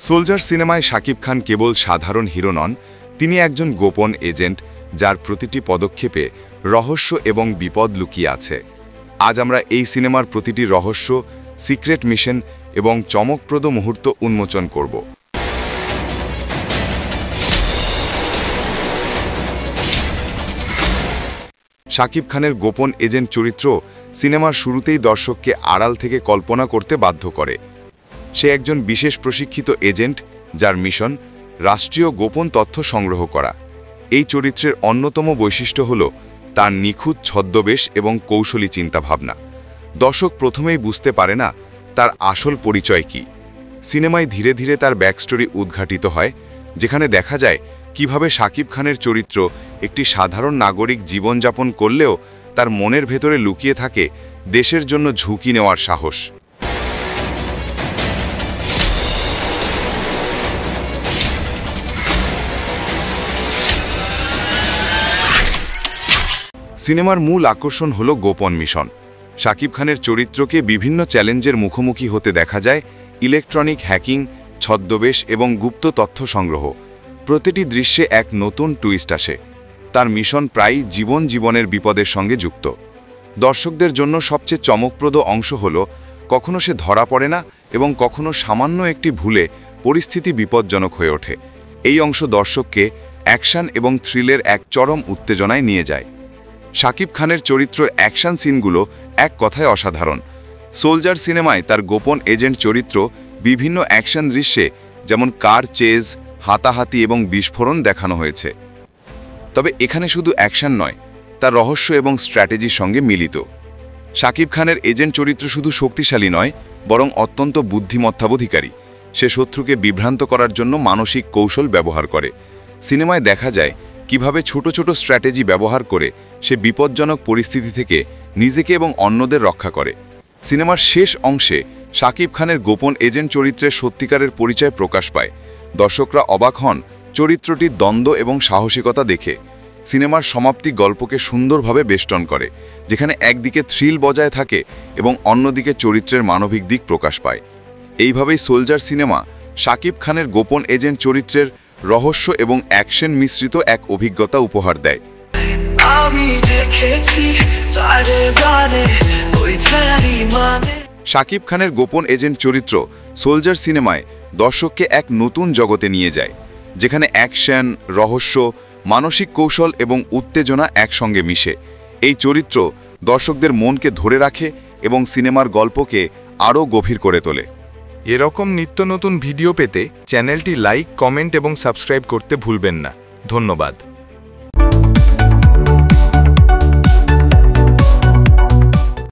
Soldier সিনেমায় শাকিব খান কেবল সাধারণ hero নন, তিনি একজন গোপন এজেন্ট যার প্রতিটি পদক্ষেপে রহস্য এবং বিপদ লুকিয়ে আছে। আজ আমরা এই সিনেমার প্রতিটি রহস্য, সিক্রেট মিশন এবং চমকপ্রদ মুহূর্ত উন্মোচন করব। শাকিব খানের গোপন এজেন্ট চরিত্র সিনেমার শুরুতেই দর্শককে আড়াল থেকে কল্পনা করতে বাধ্য করে। সে একজন বিশেষ প্রশিক্ষিত এজেন্ট যার মিশন রাষ্ট্রীয় গোপন তথ্য সংগ্রহ করা। এই চরিত্রের অন্যতম বৈশিষ্ট্য হল তার নিখুঁত ছদ্মবেশ এবং কৌশলী চিন্তাভাবনা। দর্শক প্রথমেই বুঝতে পারে না তার আসল পরিচয় কী। সিনেমায় ধীরে ধীরে তার ব্যাকস্টোরি উদ্ঘাটিত হয়, যেখানে দেখা যায় কিভাবে শাকিব খানের চরিত্র একটি সাধারণ নাগরিক জীবনযাপন করলেও তার মনের ভেতরে লুকিয়ে থাকে দেশের জন্য ঝুঁকি নেওয়ার সাহস। সিনেমার মূল আকর্ষণ হল গোপন মিশন। শাকিব খানের চরিত্রকে বিভিন্ন চ্যালেঞ্জের মুখোমুখি হতে দেখা যায়, ইলেকট্রনিক হ্যাকিং, ছদ্মবেশ এবং গুপ্ত তথ্য সংগ্রহ। প্রতিটি দৃশ্যে এক নতুন টুইস্ট আসে। তার মিশন প্রায়ই জীবনের বিপদের সঙ্গে যুক্ত। দর্শকদের জন্য সবচেয়ে চমকপ্রদ অংশ হল কখনো সে ধরা পড়ে না এবং কখনো সামান্য একটি ভুলে পরিস্থিতি বিপজ্জনক হয়ে ওঠে। এই অংশ দর্শককে অ্যাকশন এবং থ্রিলের এক চরম উত্তেজনায় নিয়ে যায়। শাকিব খানের চরিত্রের অ্যাকশন সিনগুলো এক কথায় অসাধারণ। সোলজার সিনেমায় তার গোপন এজেন্ট চরিত্র বিভিন্ন অ্যাকশন দৃশ্যে যেমন কার চেজ, হাতাহাতি এবং বিস্ফোরণ দেখানো হয়েছে। তবে এখানে শুধু অ্যাকশন নয়, তার রহস্য এবং স্ট্র্যাটেজির সঙ্গে মিলিত। শাকিব খানের এজেন্ট চরিত্র শুধু শক্তিশালী নয়, বরং অত্যন্ত বুদ্ধিমত্তাবধিকারী। সে শত্রুকে বিভ্রান্ত করার জন্য মানসিক কৌশল ব্যবহার করে। সিনেমায় দেখা যায় কিভাবে ছোট ছোট স্ট্র্যাটেজি ব্যবহার করে সে বিপজ্জনক পরিস্থিতি থেকে নিজেকে এবং অন্যদের রক্ষা করে। সিনেমার শেষ অংশে শাকিব খানের গোপন এজেন্ট চরিত্রের সত্যিকারের পরিচয় প্রকাশ পায়। দর্শকরা অবাক হন চরিত্রটির দ্বন্দ্ব এবং সাহসিকতা দেখে। সিনেমার সমাপ্তি গল্পকে সুন্দরভাবে বেষ্টন করে, যেখানে একদিকে থ্রিল বজায় থাকে এবং অন্যদিকে চরিত্রের মানবিক দিক প্রকাশ পায়। এইভাবেই সোলজার সিনেমা শাকিব খানের গোপন এজেন্ট চরিত্রের রহস্য এবং অ্যাকশন মিশ্রিত এক অভিজ্ঞতা উপহার দেয়। শাকিব খানের গোপন এজেন্ট চরিত্র সোলজার সিনেমায় দর্শককে এক নতুন জগতে নিয়ে যায়, যেখানে অ্যাকশন, রহস্য, মানসিক কৌশল এবং উত্তেজনা একসঙ্গে মিশে। এই চরিত্র দর্শকদের মনকে ধরে রাখে এবং সিনেমার গল্পকে আরও গভীর করে তোলে। এরকম নিত্য নতুন ভিডিও পেতে চ্যানেলটি লাইক, কমেন্ট এবং সাবস্ক্রাইব করতে ভুলবেন না। ধন্যবাদ।